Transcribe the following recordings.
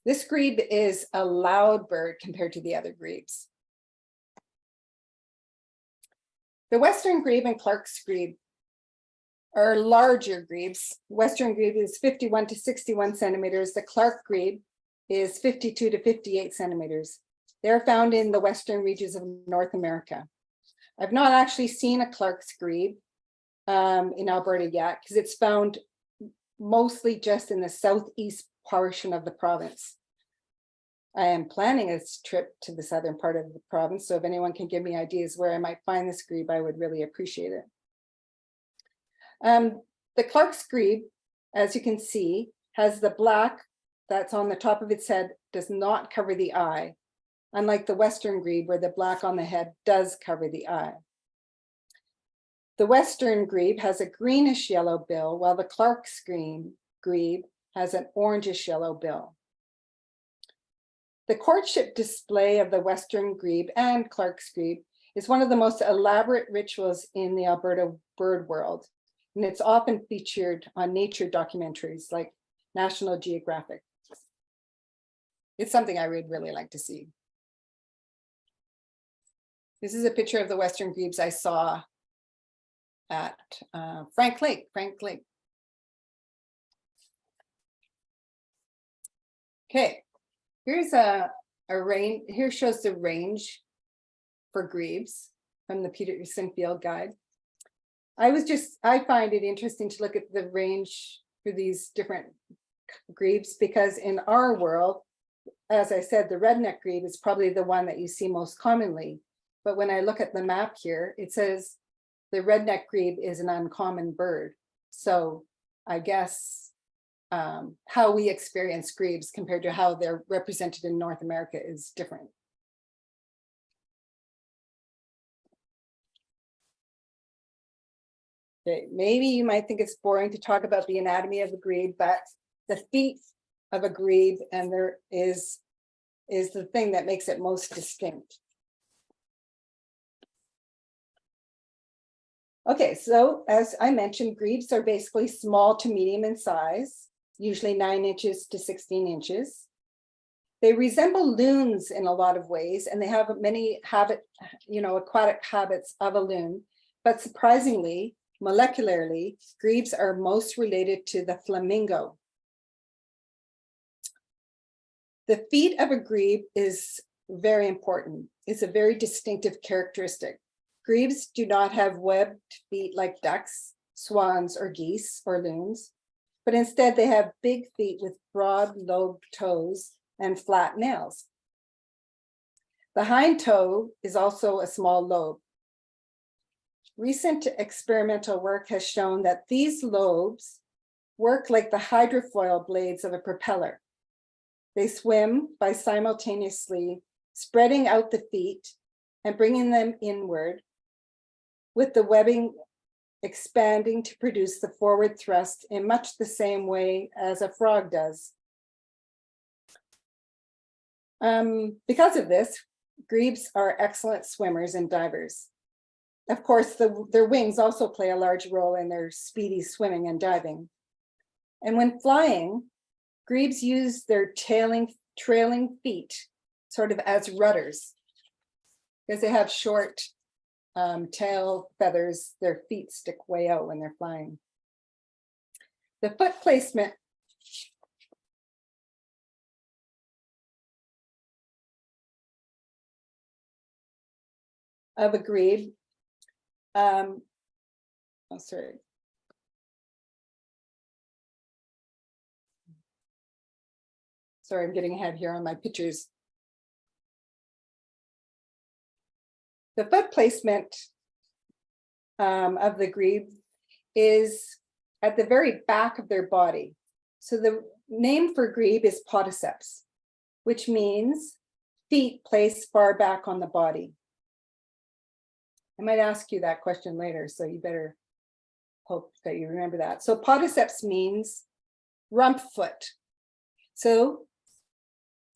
This grebe is a loud bird compared to the other grebes. The Western grebe and Clark's grebe are larger grebes. Western grebe is 51 to 61 centimeters. The Clark grebe is 52 to 58 centimeters. They're found in the western regions of North America. I've not actually seen a Clark's grebe in Alberta yet, because it's found mostly just in the southeast portion of the province. I am planning a trip to the southern part of the province, so if anyone can give me ideas where I might find this grebe, I would really appreciate it. The Clark's grebe, as you can see, has the black that's on the top of its head does not cover the eye, unlike the Western grebe where the black on the head does cover the eye. The Western grebe has a greenish yellow bill, while the Clark's grebe has an orangish yellow bill. The courtship display of the Western grebe and Clark's grebe is one of the most elaborate rituals in the Alberta bird world, and it's often featured on nature documentaries like National Geographic. It's something I would really like to see. This is a picture of the Western grebes I saw at Frank Lake. Okay, here's a range. Here shows the range for grebes from the Peterson Field Guide. I find it interesting to look at the range for these different grebes, because in our world, as I said, the redneck grebe is probably the one that you see most commonly. But when I look at the map here, it says the redneck grebe is an uncommon bird. So I guess how we experience grebes compared to how they're represented in North America is different. Okay, maybe you might think it's boring to talk about the anatomy of the grebe, but the feet of a grebe and there is the thing that makes it most distinct. Okay, so as I mentioned, grebes are basically small to medium in size, usually 9 inches to 16 inches. They resemble loons in a lot of ways, and they have many aquatic habits of a loon, but surprisingly, molecularly, grebes are most related to the flamingo. The feet of a grebe is very important. It's a very distinctive characteristic. Grebes do not have webbed feet like ducks, swans, or geese, or loons, but instead they have big feet with broad lobed toes and flat nails. The hind toe is also a small lobe. Recent experimental work has shown that these lobes work like the hydrofoil blades of a propeller. They swim by simultaneously spreading out the feet and bringing them inward, with the webbing expanding to produce the forward thrust in much the same way as a frog does. Because of this, grebes are excellent swimmers and divers. Of course, their wings also play a large role in their speedy swimming and diving. And when flying, grebes use their trailing feet sort of as rudders. Because they have short tail feathers, their feet stick way out when they're flying. The foot placement of a grebe, sorry, I'm getting ahead here on my pictures. The foot placement of the grebe is at the very back of their body. So the name for grebe is podiceps, which means feet placed far back on the body. I might ask you that question later, so you better hope that you remember that. So podiceps means rump foot. So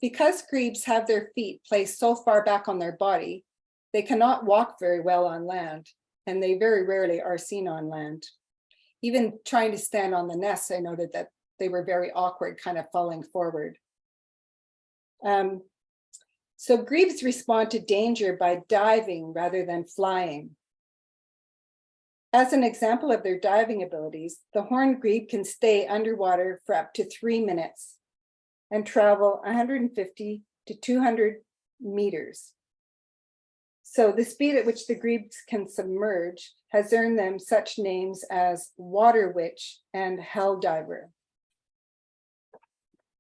because grebes have their feet placed so far back on their body, they cannot walk very well on land, and they very rarely are seen on land. Even trying to stand on the nests, I noted that they were very awkward, kind of falling forward. So grebes respond to danger by diving rather than flying. As an example of their diving abilities, the horned grebe can stay underwater for up to 3 minutes and travel 150 to 200 meters. So the speed at which the grebes can submerge has earned them such names as water witch and hell diver.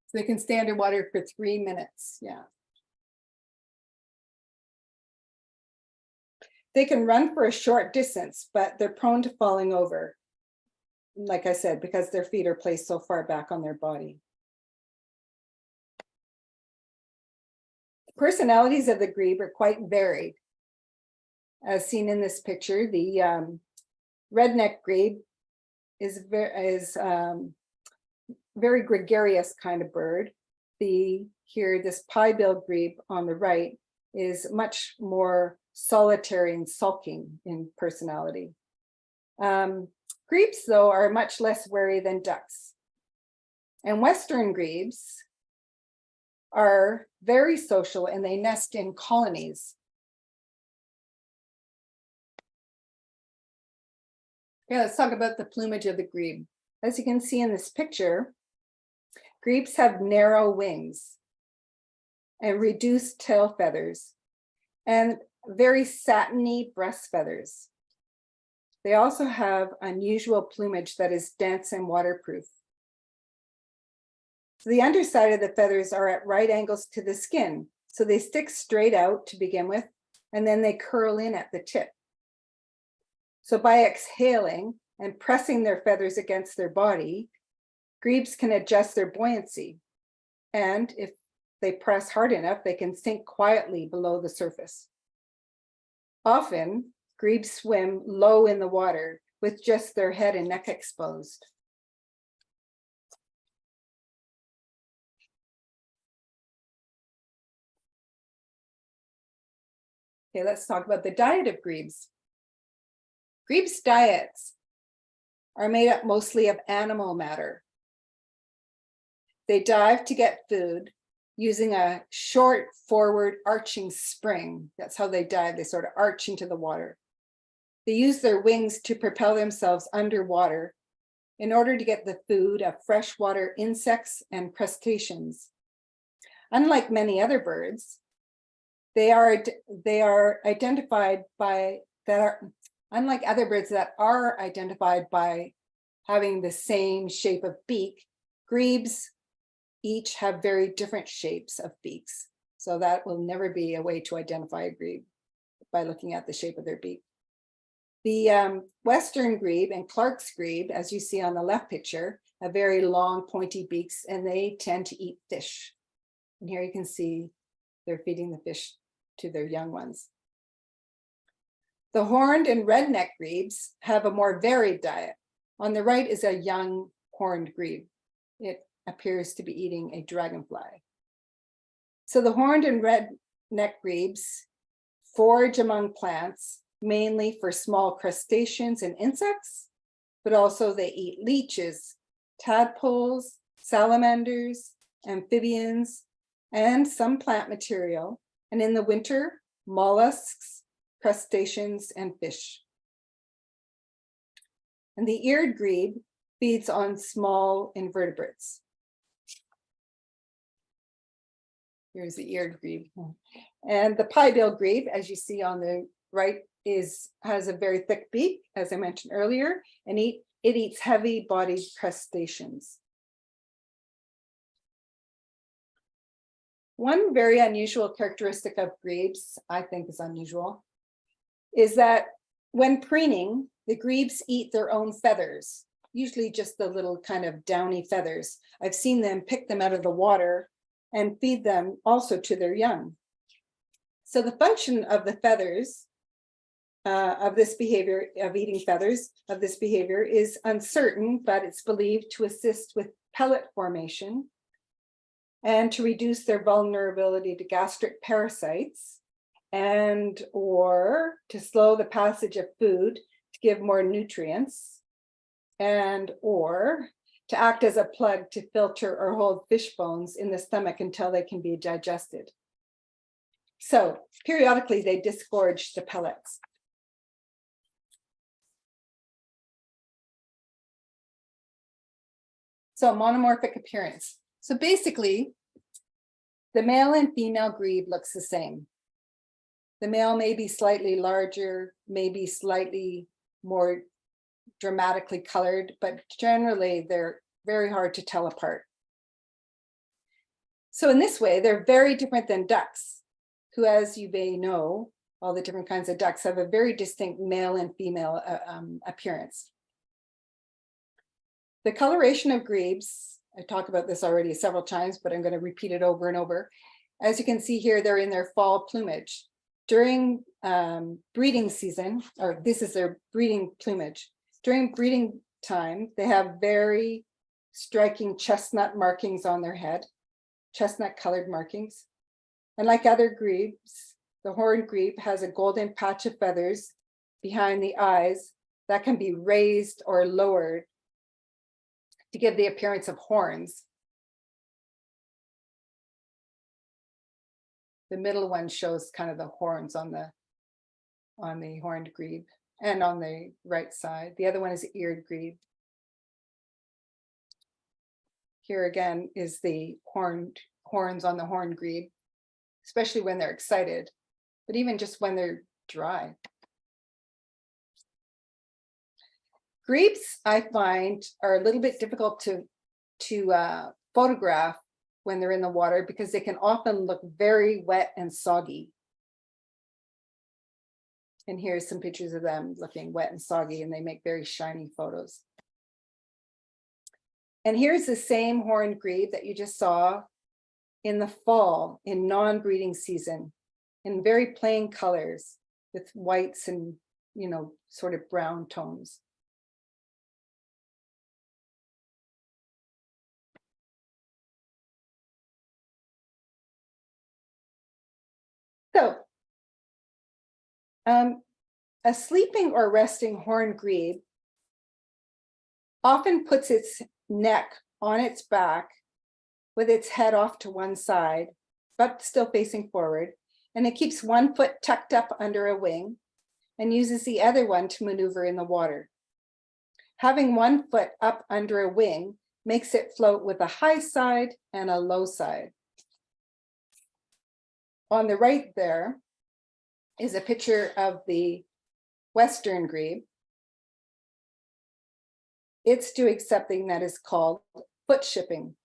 So they can stay underwater for 3 minutes, yeah. They can run for a short distance, but they're prone to falling over, like I said, because their feet are placed so far back on their body. The personalities of the grebe are quite varied. As seen in this picture, the redneck grebe is very gregarious kind of bird. This pie-billed grebe on the right is much more solitary and sulking in personality. Grebes, though, are much less wary than ducks. And Western grebes are very social and they nest in colonies. Okay, let's talk about the plumage of the grebe. As you can see in this picture, grebes have narrow wings and reduced tail feathers and very satiny breast feathers. They also have unusual plumage that is dense and waterproof. So the underside of the feathers are at right angles to the skin, so they stick straight out to begin with, and then they curl in at the tip. So by exhaling and pressing their feathers against their body, grebes can adjust their buoyancy. And if they press hard enough, they can sink quietly below the surface. Often, grebes swim low in the water with just their head and neck exposed. Okay, let's talk about the diet of grebes. Grebes' diets are made up mostly of animal matter. They dive to get food using a short forward arching spring. That's how they dive. They sort of arch into the water. They use their wings to propel themselves underwater in order to get the food of freshwater insects and crustaceans. Unlike many other birds, unlike other birds that are identified by having the same shape of beak, grebes each have very different shapes of beaks. So that will never be a way to identify a grebe by looking at the shape of their beak. The Western grebe and Clark's grebe, as you see on the left picture, have very long pointy beaks and they tend to eat fish. And here you can see they're feeding the fish to their young ones. The horned and redneck grebes have a more varied diet. On the right is a young horned grebe. It appears to be eating a dragonfly. So the horned and redneck grebes forage among plants, mainly for small crustaceans and insects, but also they eat leeches, tadpoles, salamanders, amphibians, and some plant material. And in the winter, mollusks, crustaceans, and fish. And the eared grebe feeds on small invertebrates. Here's the eared grebe. And the pie-billed grebe, as you see on the right, has a very thick beak, as I mentioned earlier, and it eats heavy-bodied crustaceans. One very unusual characteristic of grebes, I think is unusual, is that when preening, the grebes eat their own feathers, usually just the little kind of downy feathers. I've seen them pick them out of the water and feed them also to their young. So the function of the feathers, of this behavior, of eating feathers, of this behavior is uncertain, but it's believed to assist with pellet formation and to reduce their vulnerability to gastric parasites and or to slow the passage of food to give more nutrients and or to act as a plug to filter or hold fish bones in the stomach until they can be digested. So periodically they disgorge the pellets. So monomorphic appearance. So basically, the male and female grebe looks the same. The male may be slightly larger, maybe slightly more dramatically colored, but generally they're very hard to tell apart. So in this way, they're very different than ducks, who, as you may know, all the different kinds of ducks have a very distinct male and female appearance. The coloration of grebes, I talked about this already several times, but I'm going to repeat it over and over. As you can see here, they're in their fall plumage. During breeding season, or this is their breeding plumage. During breeding time, they have very striking chestnut markings on their head, chestnut colored markings. And like other grebes, the horned grebe has a golden patch of feathers behind the eyes that can be raised or lowered to give the appearance of horns. The middle one shows kind of the horns on the horned grebe and on the right side. The other one is eared grebe. Here again is the horns on the horned grebe, especially when they're excited, but even just when they're dry. Grebes, I find, are a little bit difficult to photograph when they're in the water because they can often look very wet and soggy. And here's some pictures of them looking wet and soggy, and they make very shiny photos. And here's the same horned grebe that you just saw in the fall, in non-breeding season, in very plain colors with whites and, you know, sort of brown tones. So, a sleeping or resting horned grebe often puts its neck on its back with its head off to one side, but still facing forward, and it keeps one foot tucked up under a wing and uses the other one to maneuver in the water. Having one foot up under a wing makes it float with a high side and a low side. On the right there is a picture of the western grebe. It's doing something that is called foot shipping.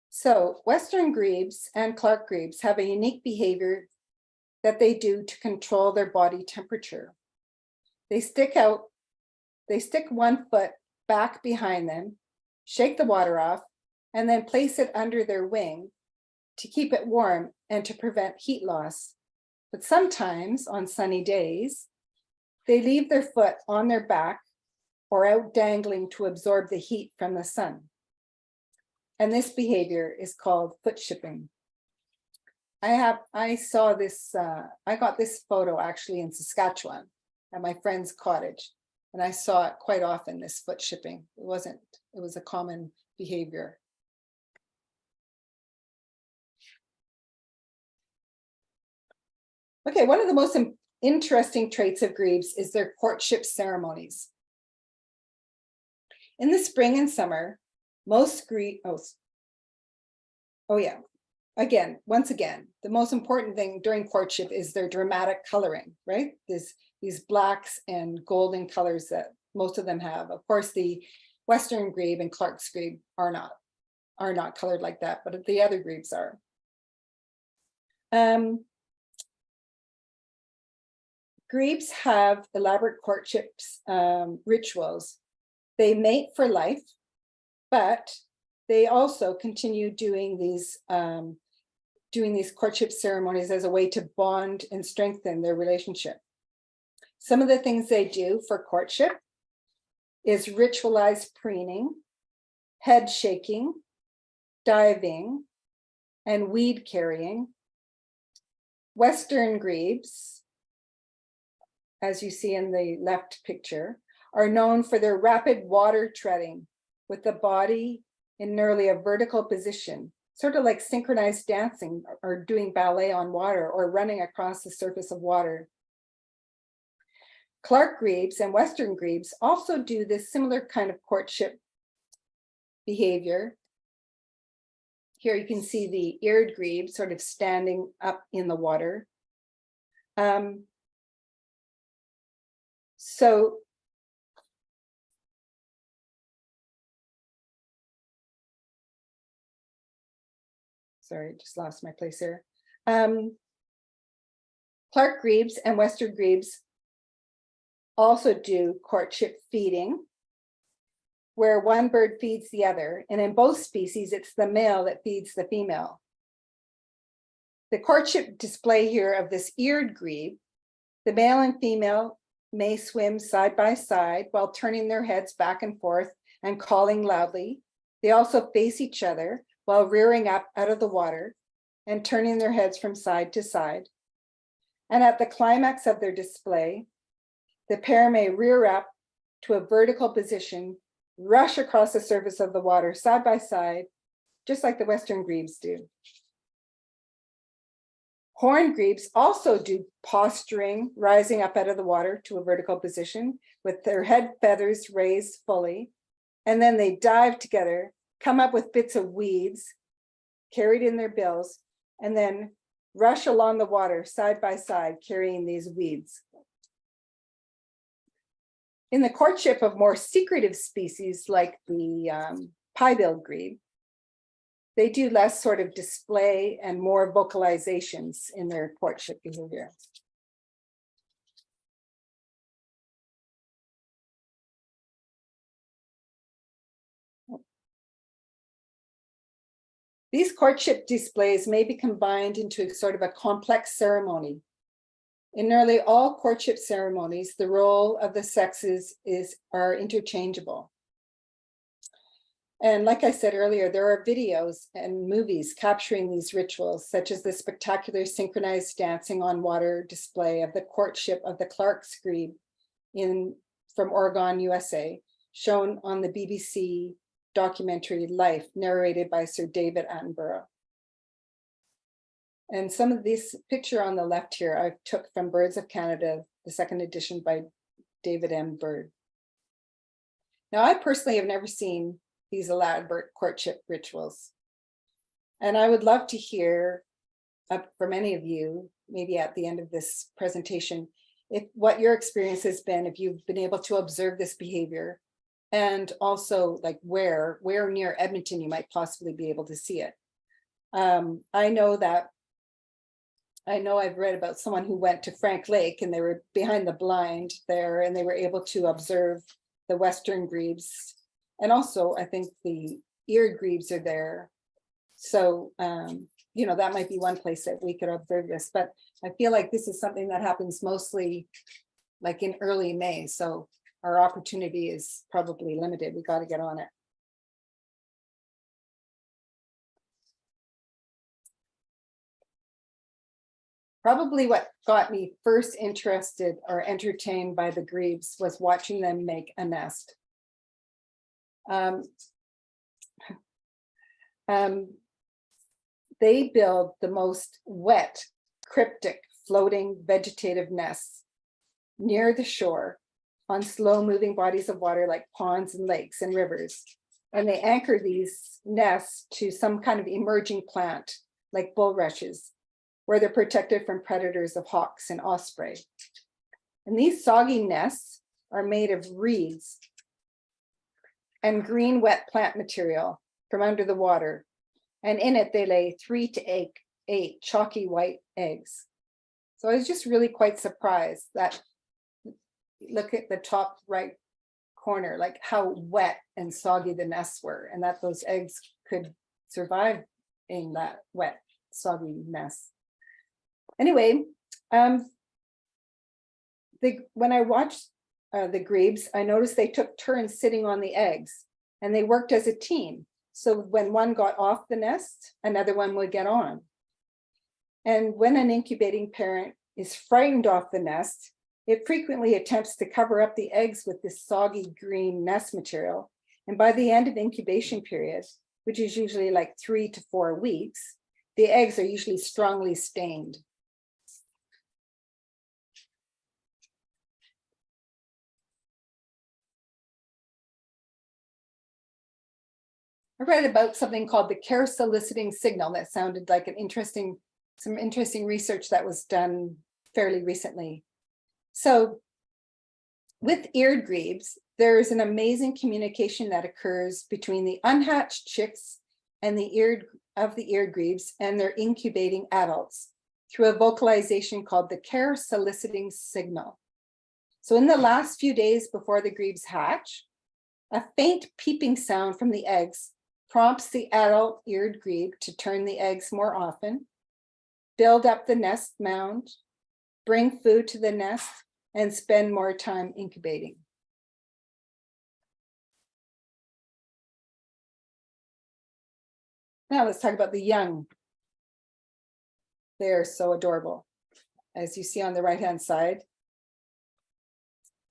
So western grebes and Clark grebes have a unique behavior that they do to control their body temperature. They stick one foot back behind them, shake the water off, and then place it under their wing to keep it warm and to prevent heat loss. But sometimes on sunny days, they leave their foot on their back or out dangling to absorb the heat from the sun. And this behavior is called foot shipping. I saw this, I got this photo actually in Saskatchewan at my friend's cottage, and I saw it quite often, this foot shipping. It was a common behavior. Okay, one of the most interesting traits of grebes is their courtship ceremonies. In the spring and summer, most once again, the most important thing during courtship is their dramatic coloring, right? These blacks and golden colors that most of them have. Of course, the western grebe and Clark's grebe are not colored like that, but the other grebes are. Grebes have elaborate courtships rituals. They mate for life, but they also continue doing these courtship ceremonies as a way to bond and strengthen their relationship. Some of the things they do for courtship is ritualized preening, head shaking, diving, and weed carrying. Western grebes, as you see in the left picture, are known for their rapid water treading with the body in nearly a vertical position, sort of like synchronized dancing or doing ballet on water or running across the surface of water. Clark grebes and Western grebes also do this similar kind of courtship behavior. Here you can see the eared grebe sort of standing up in the water. Sorry, just lost my place here. Clark grebes and Western grebes also do courtship feeding, where one bird feeds the other, and in both species, it's the male that feeds the female. The courtship display here of this eared grebe, the male and female may swim side by side while turning their heads back and forth and calling loudly. They also face each other while rearing up out of the water and turning their heads from side to side. And at the climax of their display, the pair may rear up to a vertical position, rush across the surface of the water side by side, just like the Western grebes do. Horned grebes also do posturing, rising up out of the water to a vertical position with their head feathers raised fully, and then they dive together, come up with bits of weeds carried in their bills, and then rush along the water side by side, carrying these weeds. In the courtship of more secretive species like the pie-billed grebe, they do less sort of display and more vocalizations in their courtship behavior. These courtship displays may be combined into sort of a complex ceremony. In nearly all courtship ceremonies, the role of the sexes are interchangeable. And like I said earlier, there are videos and movies capturing these rituals, such as the spectacular synchronized dancing on water display of the courtship of the Clark's grebe from Oregon, USA, shown on the BBC documentary Life, narrated by Sir David Attenborough. And some of this picture on the left here, I took from Birds of Canada, the second edition by David M. Bird. Now, I personally have never seen these elaborate courtship rituals. And I would love to hear from any of you, maybe at the end of this presentation, what your experience has been, if you've been able to observe this behavior, and also like where near Edmonton you might possibly be able to see it. I know I've read about someone who went to Frank Lake and they were behind the blind there and they were able to observe the Western grebes. And also I think the eared grebes are there. So, you know, that might be one place that we could observe this, but I feel like this is something that happens mostly like in early May. So our opportunity is probably limited. We got to get on it. Probably what got me first interested or entertained by the grebes was watching them make a nest. They build the most wet, cryptic, floating vegetative nests near the shore on slow-moving bodies of water like ponds and lakes and rivers. And they anchor these nests to some kind of emerging plant like bulrushes, where they're protected from predators of hawks and osprey. And these soggy nests are made of reeds and green wet plant material from under the water. And in it, they lay 3 to 8 chalky white eggs. So I was just really quite surprised that, look at the top right corner, like how wet and soggy the nests were, and that those eggs could survive in that wet, soggy nest. Anyway, when I watched the grebes, I noticed they took turns sitting on the eggs and they worked as a team. So when one got off the nest, another one would get on. And when an incubating parent is frightened off the nest, it frequently attempts to cover up the eggs with this soggy green nest material And by the end of incubation period, which is usually like 3 to 4 weeks, the eggs are usually strongly stained. I read about something called the care soliciting signal that sounded like some interesting research that was done fairly recently. So with eared grebes, there is an amazing communication that occurs between the unhatched chicks and the eared grebes and their incubating adults through a vocalization called the care soliciting signal. So in the last few days before the grebes hatch, a faint peeping sound from the eggs prompts the adult eared grebe to turn the eggs more often, build up the nest mound, bring food to the nest, and spend more time incubating. Now let's talk about the young. They're so adorable. As you see on the right-hand side,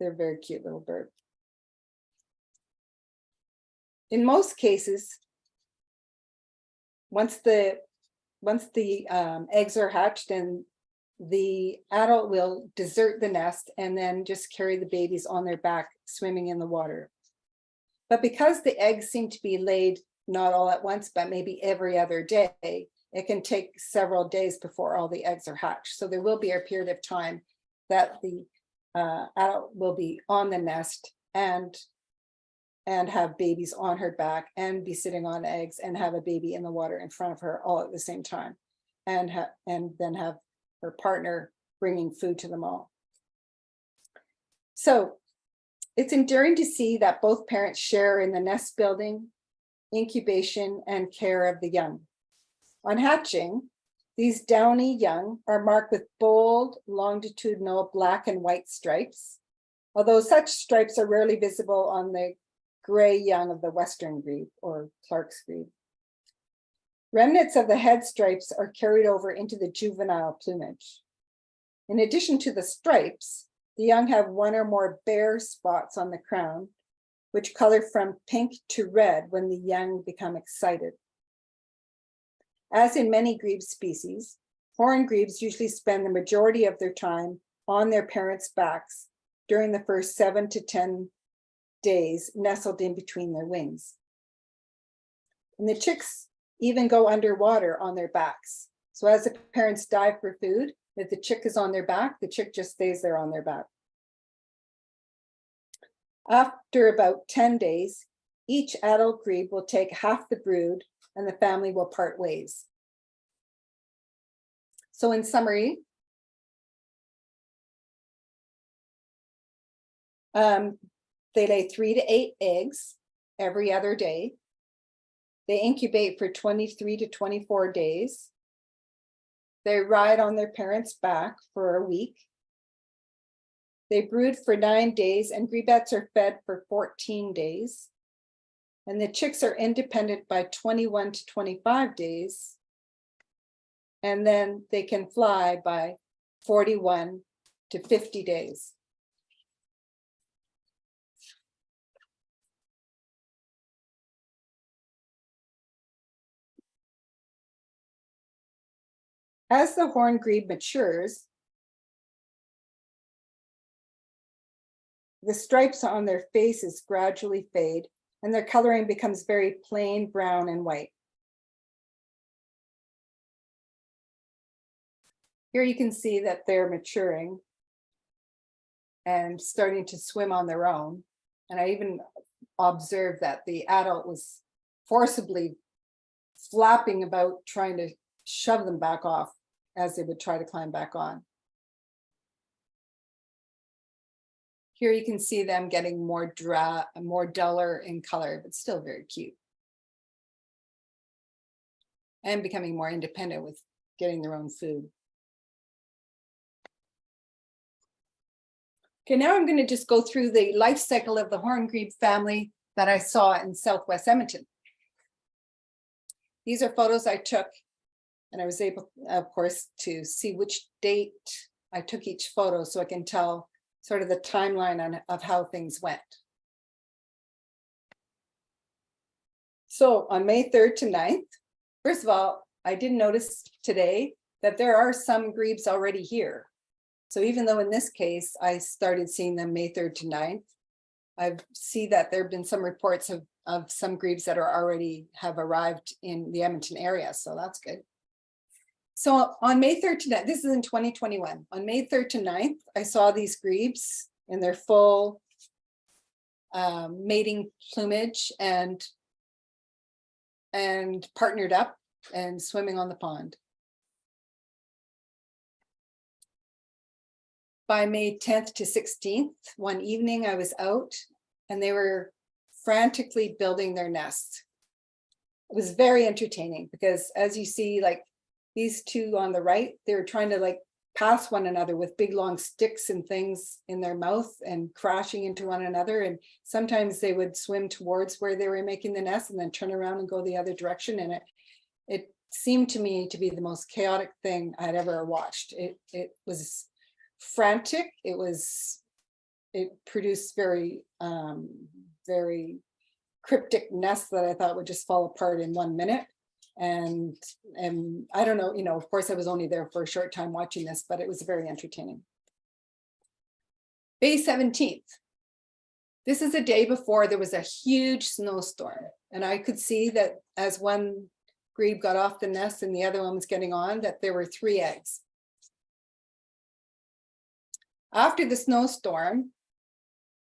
they're very cute little birds. In most cases, once the eggs are hatched, and the adult will desert the nest and then just carry the babies on their back swimming in the water. But because the eggs seem to be laid not all at once, but maybe every other day, it can take several days before all the eggs are hatched. So there will be a period of time that the adult will be on the nest and have babies on her back and be sitting on eggs and have a baby in the water in front of her all at the same time, and then have her partner bringing food to them all. So it's endearing to see that both parents share in the nest building, incubation, and care of the young. On hatching, these downy young are marked with bold, longitudinal black and white stripes, although such stripes are rarely visible on the gray young of the western grebe or Clark's grebe. Remnants of the head stripes are carried over into the juvenile plumage. In addition to the stripes, the young have one or more bare spots on the crown, which color from pink to red when the young become excited. As in many grebe species, horned grebes usually spend the majority of their time on their parents' backs during the first 7 to 10 days, nestled in between their wings. And the chicks even go underwater on their backs. So as the parents dive for food, if the chick is on their back, the chick just stays there on their back. After about 10 days, each adult grebe will take half the brood and the family will part ways. So in summary, they lay 3 to 8 eggs every other day. They incubate for 23 to 24 days. They ride on their parents' back for a week. They brood for 9 days, and grebettes are fed for 14 days. And the chicks are independent by 21 to 25 days. And then they can fly by 41 to 50 days. As the horned grebe matures, the stripes on their faces gradually fade and their coloring becomes very plain brown and white. Here you can see that they're maturing and starting to swim on their own. And I even observed that the adult was forcibly flapping about, trying to shove them back off as they would try to climb back on. Here you can see them getting more duller in color, but still very cute. And becoming more independent with getting their own food. Okay, now I'm going to just go through the life cycle of the horned grebe family that I saw in Southwest Edmonton. These are photos I took, and I was able, of course, to see which date I took each photo so I can tell sort of the timeline of how things went. So on May 3rd to 9th, first of all, I did notice today that there are some grebes already here. So even though in this case, I started seeing them May 3rd to 9th, I see that there have been some reports of some grebes that are already have arrived in the Edmonton area. So that's good. So on May 3rd to 9th, this is in 2021, on May 3rd to 9th, I saw these grebes in their full mating plumage and partnered up and swimming on the pond. By May 10th to 16th, one evening I was out and they were frantically building their nests. It was very entertaining because as you see, like these two on the right, they were trying to like pass one another with big long sticks and things in their mouth and crashing into one another. And sometimes they would swim towards where they were making the nest and then turn around and go the other direction. And it seemed to me to be the most chaotic thing I'd ever watched. It was frantic. It produced very very cryptic nests that I thought would just fall apart in 1 minute. And I don't know, of course I was only there for a short time watching this, but it was very entertaining. May 17th. This is a day before there was a huge snowstorm. And I could see that as one grebe got off the nest and the other one was getting on, that there were 3 eggs. After the snowstorm,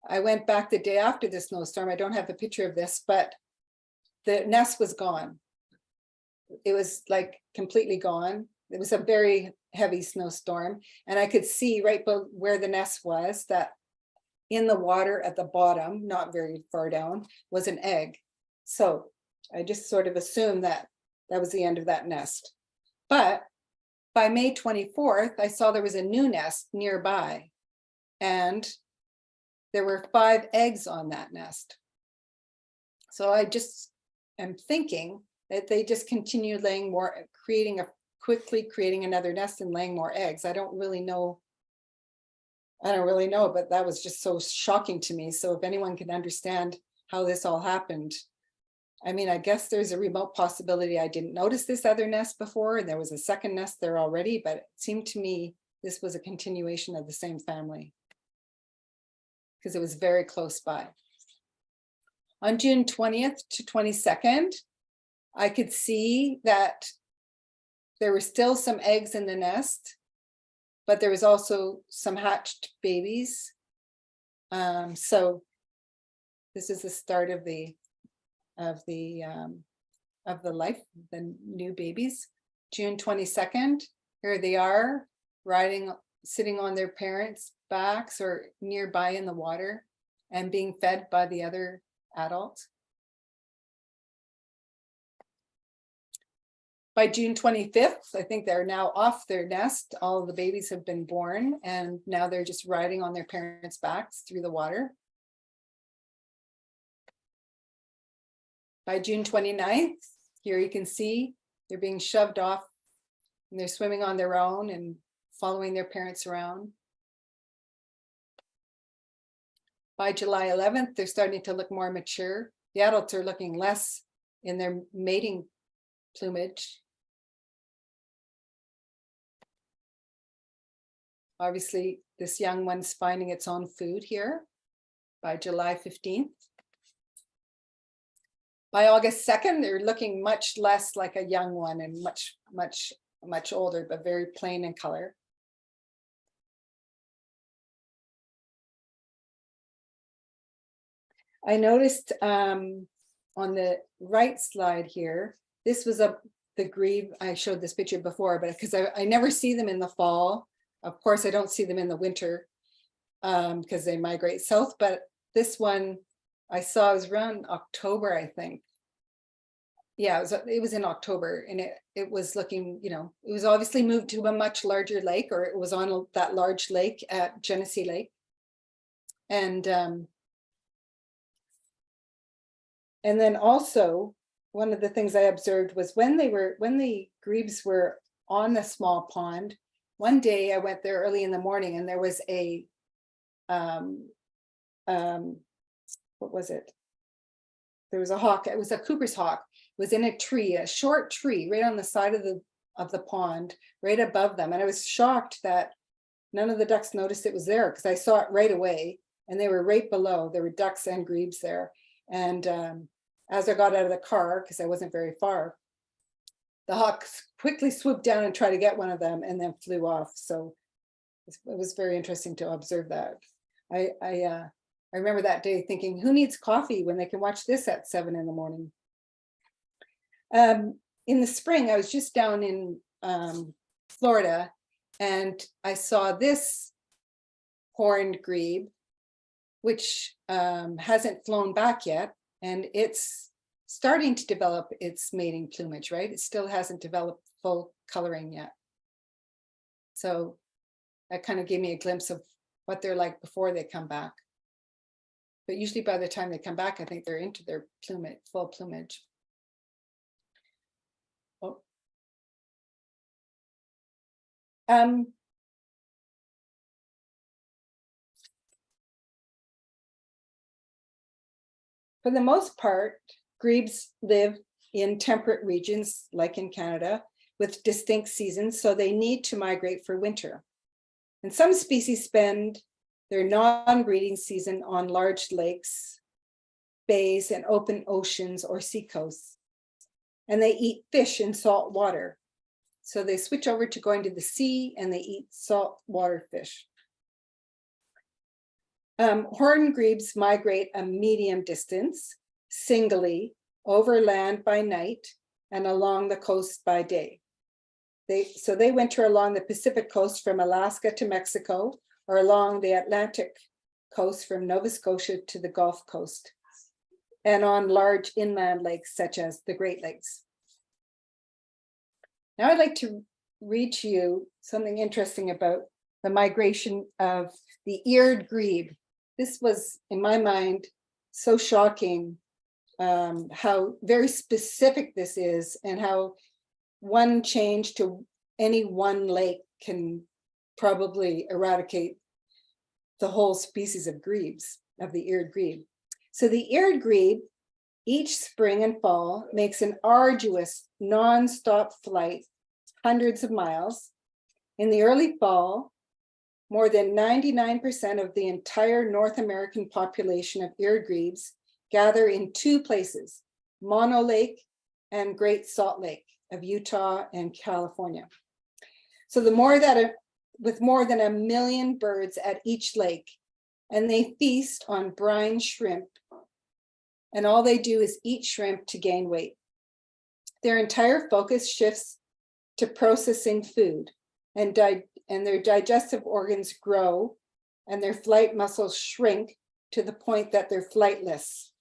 I went back the day after the snowstorm. I don't have the picture of this, but the nest was gone. It was like completely gone. It was a very heavy snowstorm. And I could see right where the nest was that in the water at the bottom, not very far down, was an egg. So I just sort of assumed that that was the end of that nest. But by May 24th, I saw there was a new nest nearby. And there were 5 eggs on that nest. So I just am thinking that they just continued laying more, quickly creating another nest and laying more eggs. I don't really know, but that was just so shocking to me. So if anyone can understand how this all happened, I mean, I guess there's a remote possibility I didn't notice this other nest before, and there was a second nest there already, but it seemed to me this was a continuation of the same family because it was very close by. On June 20th to 22nd, I could see that there were still some eggs in the nest, but there was also some hatched babies. So this is the start of the life, the new babies. June 22nd, here they are sitting on their parents' backs or nearby in the water and being fed by the other adults. By June 25th, I think they're now off their nest. All of the babies have been born and now they're just riding on their parents' backs through the water. By June 29th, here you can see they're being shoved off and they're swimming on their own and following their parents around. By July 11th, they're starting to look more mature. The adults are looking less in their mating plumage. Obviously, this young one's finding its own food here by July 15th. By August 2nd, they're looking much less like a young one and much older, but very plain in color. I noticed on the right slide here, this was the grebe. I showed this picture before, but because I never see them in the fall. Of course, I don't see them in the winter because they migrate south, but this one I saw was around October, I think. Yeah, it was in October, and it was looking, it was obviously moved to a much larger lake, or it was on that large lake at Genesee Lake. And then also one of the things I observed was when the grebes were on the small pond, one day I went there early in the morning and there was a, what was it? There was a hawk, it was a Cooper's hawk, was in a tree, a short tree, right on the side of the pond, right above them. And I was shocked that none of the ducks noticed it was there, because I saw it right away, and they were right below. There were ducks and grebes there. And as I got out of the car, because I wasn't very far, the hawk quickly swooped down and tried to get one of them and then flew off. So it was very interesting to observe that. I remember that day thinking, who needs coffee when they can watch this at 7 in the morning? In the spring, I was just down in Florida, and I saw this horned grebe, which hasn't flown back yet, and it's starting to develop its mating plumage, right? It still hasn't developed full coloring yet. So that kind of gave me a glimpse of what they're like before they come back. But usually by the time they come back, I think they're into their plumage, full plumage. Oh. For the most part, grebes live in temperate regions, like in Canada, with distinct seasons, so they need to migrate for winter. And some species spend their non-breeding season on large lakes, bays, and open oceans or seacoasts. And they eat fish in salt water. So they switch over to going to the sea, and they eat saltwater fish. Horned grebes migrate a medium distance, singly, over land by night and along the coast by day. So they winter along the Pacific coast from Alaska to Mexico, or along the Atlantic coast from Nova Scotia to the Gulf Coast, and on large inland lakes such as the Great Lakes. Now I'd like to read to you something interesting about the migration of the eared grebe. This was, in my mind, so shocking, how very specific this is, and how one change to any one lake can probably eradicate the whole species of grebes, of the eared grebe. So the eared grebe, each spring and fall, makes an arduous, non-stop flight, hundreds of miles. In the early fall, more than 99% of the entire North American population of eared grebes gather in two places, Mono Lake and Great Salt Lake of Utah and California. So with more than 1 million birds at each lake, and they feast on brine shrimp, and all they do is eat shrimp to gain weight. Their entire focus shifts to processing food, and their digestive organs grow, and their flight muscles shrink to the point that they're flightless.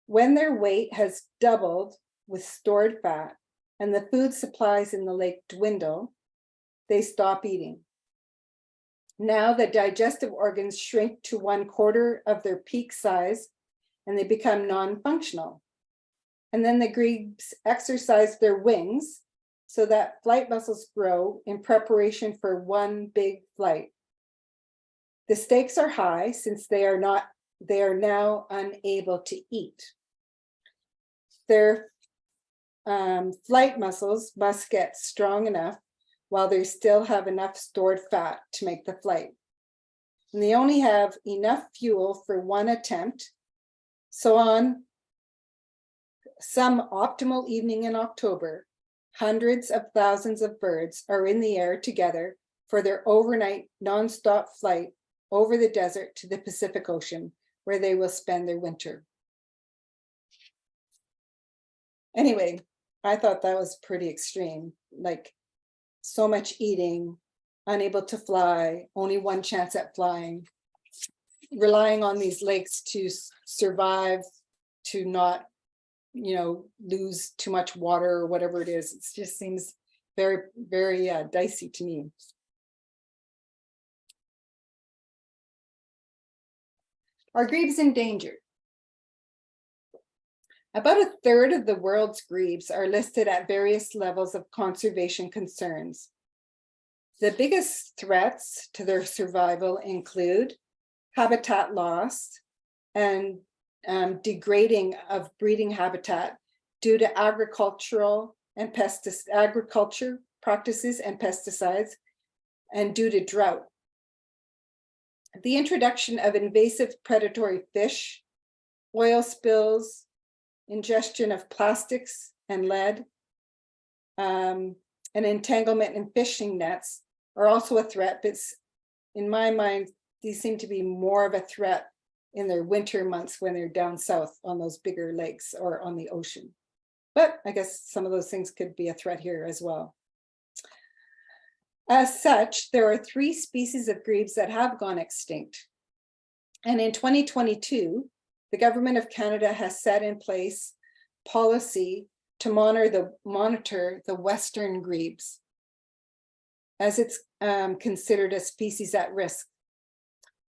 When their weight has doubled with stored fat and the food supplies in the lake dwindle, they stop eating. Now the digestive organs shrink to 1/4 of their peak size, and they become non-functional. And then the grebes exercise their wings so that flight muscles grow in preparation for one big flight. The stakes are high since they are now unable to eat. Their flight muscles must get strong enough while they still have enough stored fat to make the flight. And they only have enough fuel for one attempt. So on some optimal evening in October, hundreds of thousands of birds are in the air together for their overnight nonstop flight over the desert to the Pacific Ocean, where they will spend their winter. Anyway, I thought that was pretty extreme, like so much eating, unable to fly, only one chance at flying, relying on these lakes to survive, to not, lose too much water or whatever it is. It just seems very, very dicey to me. Are grebes endangered? About 1/3 of the world's grebes are listed at various levels of conservation concerns. The biggest threats to their survival include habitat loss and degrading of breeding habitat due to agriculture practices and pesticides, and due to drought. The introduction of invasive predatory fish, oil spills, ingestion of plastics and lead, and entanglement in fishing nets are also a threat, but in my mind, these seem to be more of a threat in their winter months when they're down south on those bigger lakes or on the ocean. But I guess some of those things could be a threat here as well. As such, there are 3 species of grebes that have gone extinct. And in 2022, the government of Canada has set in place policy to monitor the western grebes, as it's considered a species at risk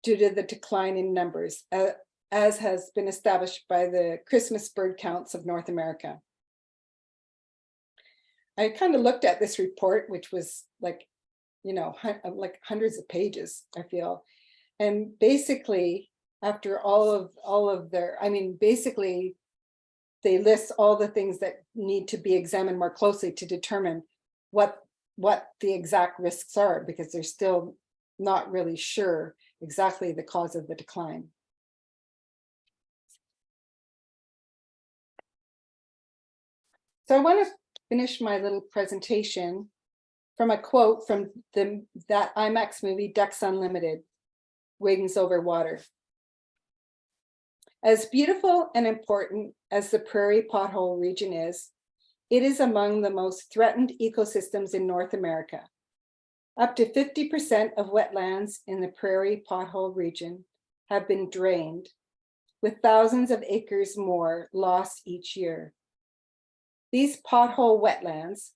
due to the decline in numbers, as has been established by the Christmas bird counts of North America. I kind of looked at this report, which was like, you know, like hundreds of pages, I feel. And basically, after all of their, I mean, basically, they list all the things that need to be examined more closely to determine what the exact risks are, because they're still not really sure exactly the cause of the decline. So I want to finish my little presentation from a quote from that IMAX movie, Ducks Unlimited, Wings Over Water. As beautiful and important as the prairie pothole region is, it is among the most threatened ecosystems in North America. Up to 50% of wetlands in the prairie pothole region have been drained, with thousands of acres more lost each year. These pothole wetlands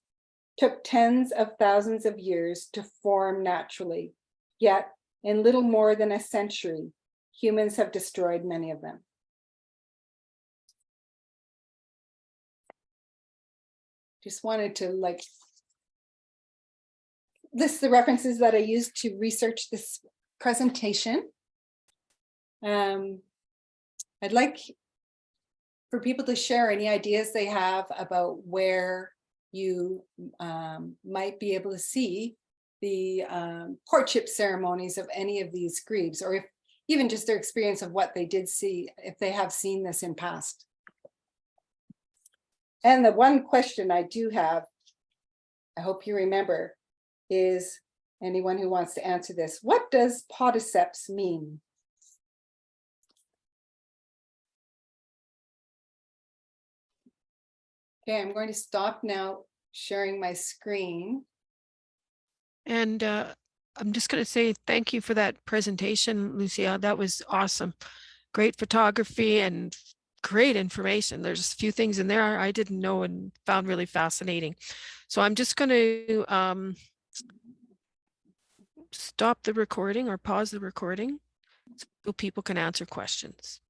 took tens of thousands of years to form naturally, yet in little more than a century, humans have destroyed many of them. Just wanted to list the references that I used to research this presentation. I'd like for people to share any ideas they have about where you might be able to see the courtship ceremonies of any of these grebes, or if even just their experience of what they did see, if they have seen this in past. And the one question I do have, I hope you remember, is anyone who wants to answer this, what does podiceps mean? Okay, I'm going to stop now sharing my screen. And I'm just going to say thank you for that presentation, Lucia. That was awesome. Great photography and great information. There's a few things in there I didn't know and found really fascinating. So I'm just going to stop the recording or pause the recording so people can answer questions.